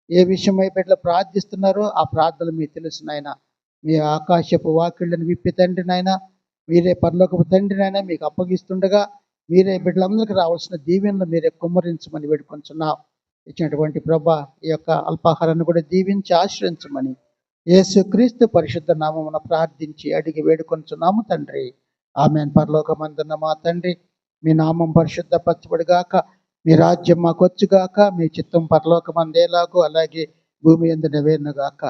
ఏ విషయమై బిడ్డలు ప్రార్థిస్తున్నారో ఆ ప్రార్థనలు మీకు తెలుసు నాయన. మీ ఆకాశపు వాకిళ్ళని విప్పి తండ్రి నాయన, మీరే పరలోకపు తండ్రి నాయన మీకు అప్పగిస్తుండగా మీరే బిడ్డలందరికీ రావాల్సిన దీవెనలు మీరే కుమ్మరించమని వేడుకొంచున్నాం. ఇచ్చినటువంటి ప్రభా ఈ యొక్క అల్పాహారాన్ని కూడా దీవించి ఆశ్రయించమని యేసుక్రీస్తు పరిశుద్ధ నామమున ప్రార్థించి అడిగి వేడుకొంచున్నాము తండ్రి. ఆమేన్. పరలోకమందున్న మా తండ్రి, మీ నామం పరిశుద్ధపరచబడుగాక, మీ రాజ్యం మాకు వచ్చుగాక, మీ చిత్తం పరలోకమందేలాగో అలాగే భూమి యందు నెరవేరునుగాక.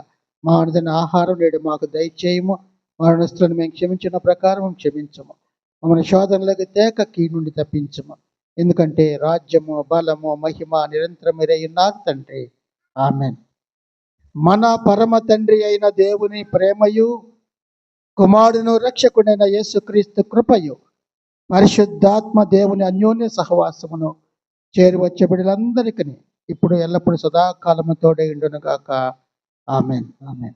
మా అనుదిన ఆహారం నేడు మాకు దయచేయము, మరణస్తులను మేము క్షమించిన ప్రకారం క్షమించము, మమ్మల్ని శోధనలకు తేక కీడు నుండి తప్పించము. ఎందుకంటే రాజ్యము, బలము, మహిమ నిరంతరం మీరై ఉన్నారు తండ్రి. ఆమెన్. మన పరమ తండ్రి అయిన దేవుని ప్రేమయు, కుమారుడును రక్షకుడైన యేసుక్రీస్తు కృపయు, పరిశుద్ధాత్మ దేవుని అన్యోన్య సహవాసమును చేరువచ్చే బిడ్డలందరికీ ఇప్పుడు ఎల్లప్పుడూ సదాకాలము తోడై ఉండును గాక. ఆమెన్. ఆమెన్.